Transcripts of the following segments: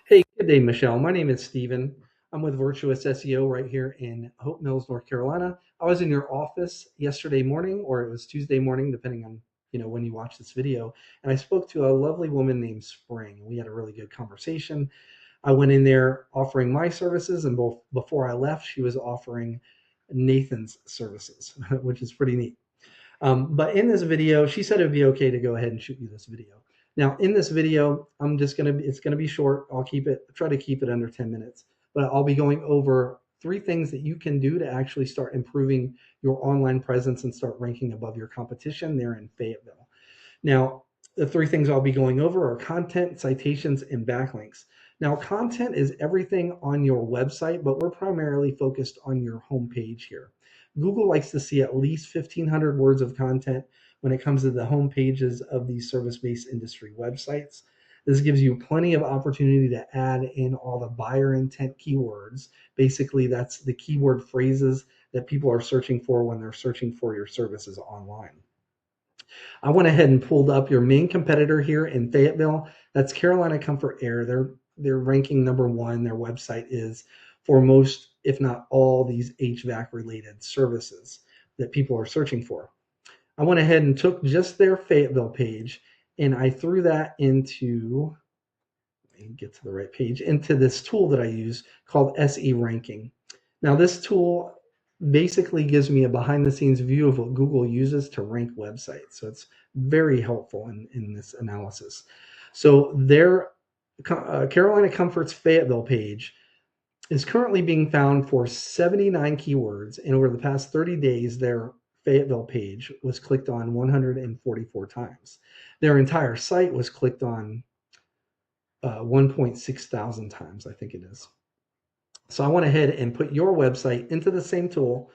Hey, good day, Michelle. My name is Steven. I'm with Virtuous SEO right here in Hope Mills, North Carolina. I was in your office yesterday morning, or it was Tuesday morning, depending on when you watch this video. And I spoke to a lovely woman named Spring. We had a really good conversation. I went in there offering my services, and both before I left, she was offering Nathan's services, which is pretty neat. But in this video, she said it would be okay to go ahead and shoot you this video. Now, in this video, it's gonna be short. Try to keep it under 10 minutes, but I'll be going over three things that you can do to actually start improving your online presence and start ranking above your competition there in Fayetteville. Now, the three things I'll be going over are content, citations, and backlinks. Now, content is everything on your website, but we're primarily focused on your homepage here. Google likes to see at least 1,500 words of content when it comes to the home pages of these service-based industry websites. This gives you plenty of opportunity to add in all the buyer intent keywords. Basically, that's the keyword phrases that people are searching for when they're searching for your services online. I went ahead and pulled up your main competitor here in Fayetteville. That's Carolina Comfort Air. They're ranking number one. Their website is for most, if not all, these HVAC related services that people are searching for. I went ahead and took just their Fayetteville page and I threw that into, let me get to the right page, into this tool that I use called SE Ranking. Now, this tool basically gives me a behind the scenes view of what Google uses to rank websites. So it's very helpful in this analysis. So their Carolina Comfort's Fayetteville page is currently being found for 79 keywords. And over the past 30 days, their Fayetteville page was clicked on 144 times. Their entire site was clicked on 1.6 thousand times, I think it is. So I went ahead and put your website into the same tool.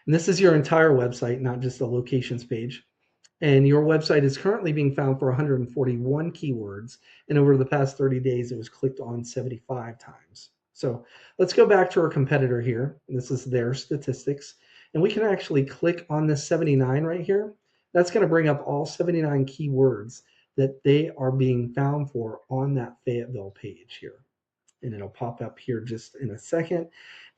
And this is your entire website, not just the locations page. And your website is currently being found for 141 keywords. And over the past 30 days, it was clicked on 75 times. So let's go back to our competitor here. This is their statistics. And we can actually click on this 79 right here. That's going to bring up all 79 keywords that they are being found for on that Fayetteville page here. And it'll pop up here just in a second.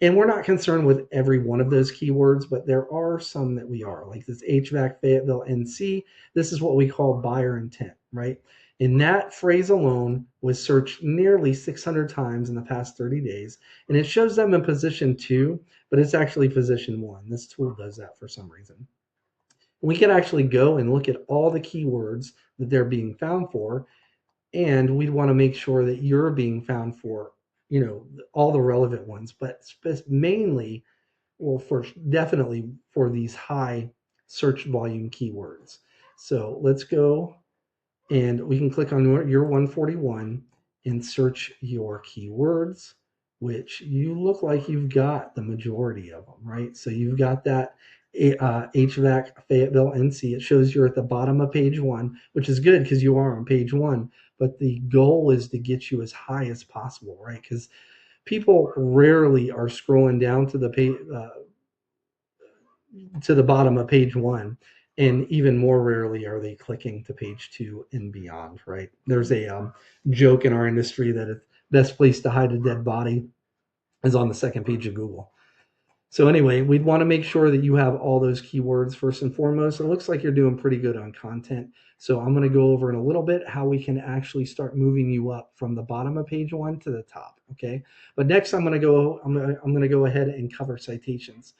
And we're not concerned with every one of those keywords, but there are some that we are, like this HVAC Fayetteville NC. This is what we call buyer intent, right? And that phrase alone was searched nearly 600 times in the past 30 days. And it shows them in position 2, but it's actually position 1. This tool does that for some reason. We can actually go and look at all the keywords that they're being found for, and we'd want to make sure that you're being found for all the relevant ones, but mainly, well, for definitely for these high search volume keywords. So let's go and we can click on your 141 and search your keywords, which you look like you've got the majority of them, right? So you've got that HVAC Fayetteville NC. It shows you're at the bottom of page 1, which is good because you are on page 1. But the goal is to get you as high as possible, right? Because people rarely are scrolling down to the page, to the bottom of page 1, and even more rarely are they clicking to page 2 and beyond, right? There's a joke in our industry that the best place to hide a dead body is on the second page of Google. So anyway, we'd want to make sure that you have all those keywords first and foremost. It looks like you're doing pretty good on content. So I'm going to go over in a little bit how we can actually start moving you up from the bottom of page 1 to the top. Okay. But next I'm going to go ahead and cover citations.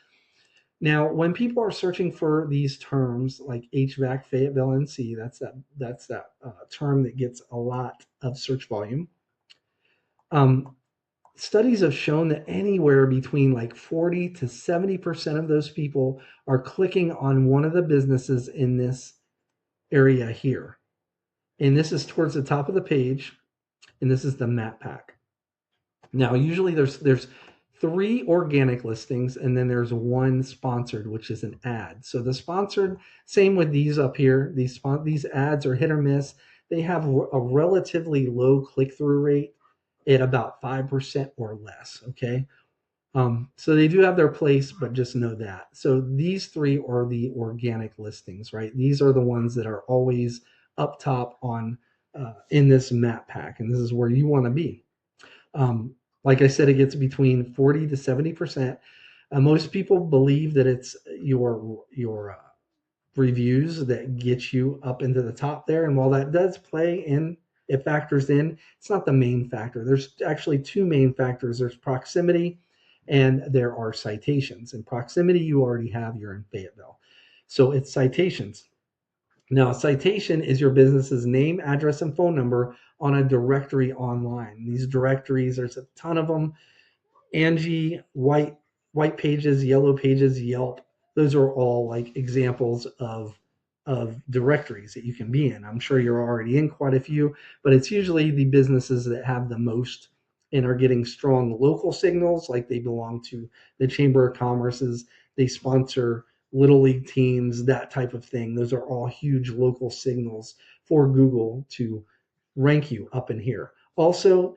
Now, when people are searching for these terms like HVAC Fayetteville NC, that's that term that gets a lot of search volume. Studies have shown that anywhere between like 40 to 70% of those people are clicking on one of the businesses in this area here. And this is towards the top of the page, and this is the map pack. Now, usually there's 3 organic listings, and then there's 1 sponsored, which is an ad. So the sponsored, same with these up here. These ads are hit or miss. They have a relatively low click-through rate at about 5% or less, okay? So they do have their place, but just know that. So these 3 are the organic listings, right? These are the ones that are always up top on in this map pack, and this is where you want to be. Like I said, it gets between 40 to 70%. Most people believe that it's your reviews that get you up into the top there. And while that does play in, it factors in, it's not the main factor. There's actually two main factors. There's proximity and there are citations. And proximity, you already have, you're in Fayetteville. So it's citations. Now, a citation is your business's name, address, and phone number on a directory online. These directories, there's a ton of them. Angie, white pages, yellow pages, Yelp. Those are all like examples of directories that you can be in. I'm sure you're already in quite a few, but it's usually the businesses that have the most and are getting strong local signals, like they belong to the Chamber of Commerce's, they sponsor little league teams, that type of thing. Those are all huge local signals for Google to rank you up in here. Also,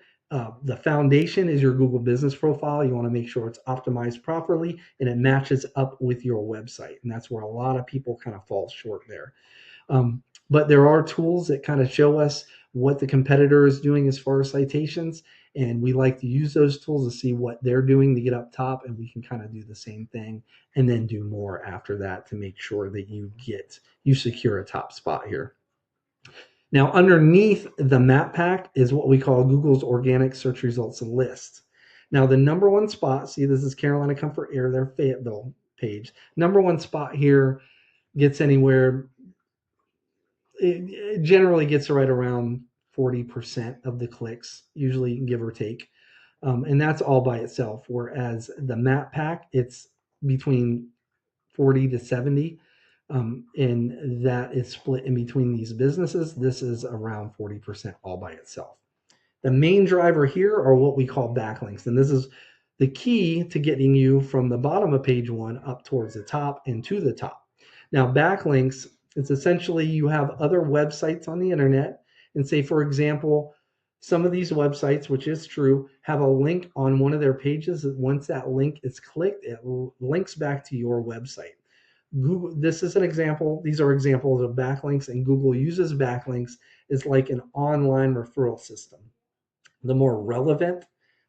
the foundation is your Google business profile. You want to make sure it's optimized properly and it matches up with your website. And that's where a lot of people kind of fall short there. But there are tools that kind of show us what the competitor is doing as far as citations. And we like to use those tools to see what they're doing to get up top. And we can kind of do the same thing and then do more after that to make sure that you secure a top spot here. Now, underneath the map pack is what we call Google's organic search results list. Now, the number one spot, see, this is Carolina Comfort Air, their Fayetteville page. Number one spot here gets anywhere, it generally gets right around 40% of the clicks, usually give or take. And that's all by itself. Whereas the map pack, it's between 40 to 70. And that is split in between these businesses. This is around 40% all by itself. The main driver here are what we call backlinks. And this is the key to getting you from the bottom of page one up towards the top and to the top. Now, backlinks, it's essentially you have other websites on the internet. And say, for example, some of these websites, which is true, have a link on one of their pages. Once that link is clicked, it links back to your website. Google, this is an example. These are examples of backlinks, and Google uses backlinks as like an online referral system. The more relevant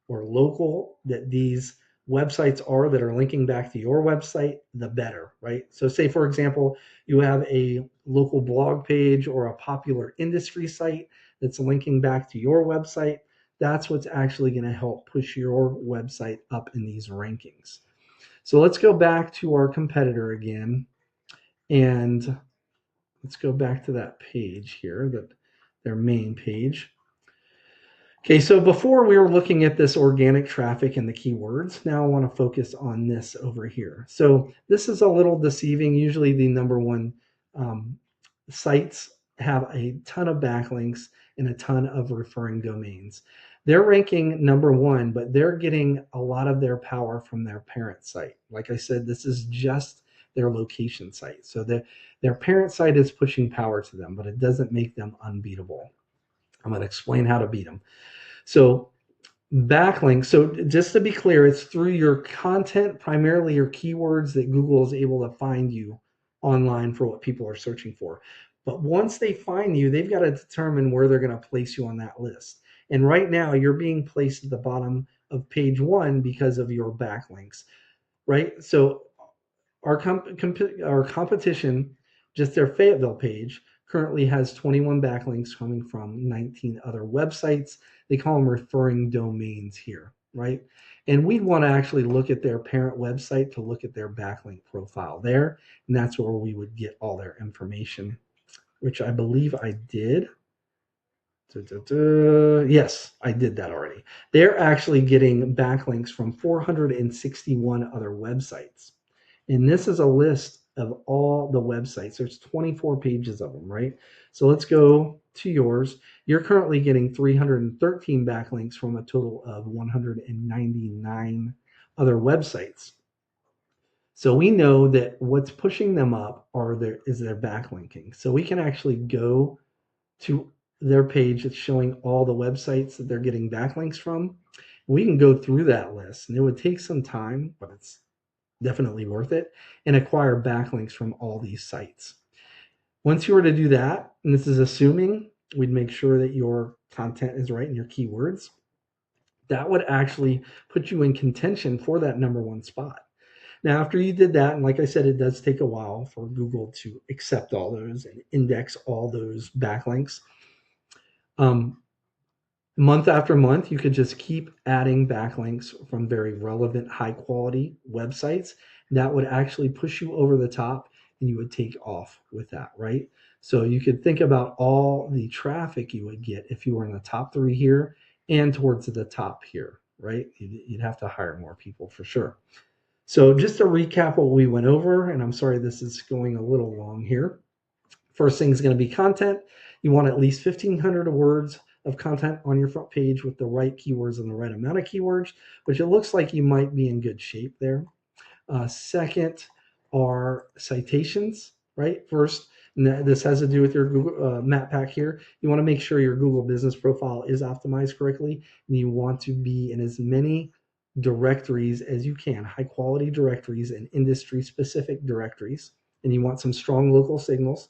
or local that these websites are that are linking back to your website, the better, right? So say, for example, you have a local blog page or a popular industry site that's linking back to your website. That's what's actually going to help push your website up in these rankings. So let's go back to our competitor again, and let's go back to that page here, their main page. Okay, so before we were looking at this organic traffic and the keywords. Now I want to focus on this over here. So this is a little deceiving. Usually the number one sites have a ton of backlinks and a ton of referring domains. They're ranking number one, but they're getting a lot of their power from their parent site. Like I said, this is just their location site. So their parent site is pushing power to them, but it doesn't make them unbeatable. I'm going to explain how to beat them. So backlinks. So just to be clear, it's through your content, primarily your keywords, that Google is able to find you online for what people are searching for. But once they find you, they've got to determine where they're going to place you on that list. And right now, you're being placed at the bottom of page one because of your backlinks, right? So our competition, just their Fayetteville page, currently has 21 backlinks coming from 19 other websites. They call them referring domains here, right? And we'd want to actually look at their parent website to look at their backlink profile there. And that's where we would get all their information, which I believe I did. Yes, I did that already. They're actually getting backlinks from 461 other websites. And this is a list of all the websites. There's 24 pages of them, right? So let's go to yours. You're currently getting 313 backlinks from a total of 199 other websites. So we know that what's pushing them up is their backlinking. So we can actually go to their page that's showing all the websites that they're getting backlinks from. We can go through that list, and it would take some time, but it's definitely worth it, and acquire backlinks from all these sites. Once you were to do that, and this is assuming we'd make sure that your content is right and your keywords, that would actually put you in contention for that number one spot. Now, after you did that, and like I said, it does take a while for Google to accept all those and index all those backlinks. Um, Month after month, you could just keep adding backlinks from very relevant, high quality websites. That would actually push you over the top and you would take off with that, right? So you could think about all the traffic you would get if you were in the top three here and towards the top here, right? You'd have to hire more people for sure. So just to recap what we went over, and I'm sorry this is going a little long here. First thing is going to be content. You want at least 1,500 words of content on your front page with the right keywords and the right amount of keywords, which it looks like you might be in good shape there. Second are citations, right? First, and this has to do with your Google map pack here. You want to make sure your Google business profile is optimized correctly, and you want to be in as many directories as you can, high quality directories and industry specific directories. And you want some strong local signals.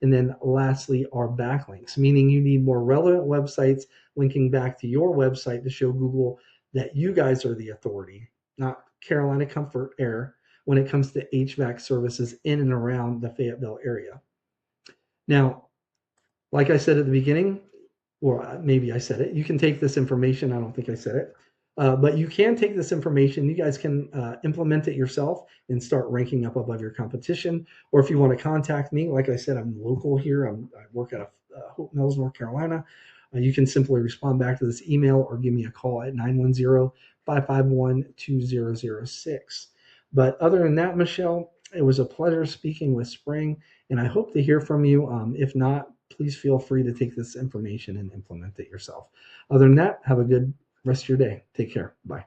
And then lastly are backlinks, meaning you need more relevant websites linking back to your website to show Google that you guys are the authority, not Carolina Comfort Air, when it comes to HVAC services in and around the Fayetteville area. Now, like I said at the beginning, or maybe I said it, you can take this information. I don't think I said it. But you can take this information, you guys can implement it yourself and start ranking up above your competition. Or if you want to contact me, like I said, I'm local here. I work out of Hope Mills, North Carolina. You can simply respond back to this email or give me a call at 910-551-2006. But other than that, Michelle, it was a pleasure speaking with Spring, and I hope to hear from you. If not, please feel free to take this information and implement it yourself. Other than that, have a good rest of your day. Take care. Bye.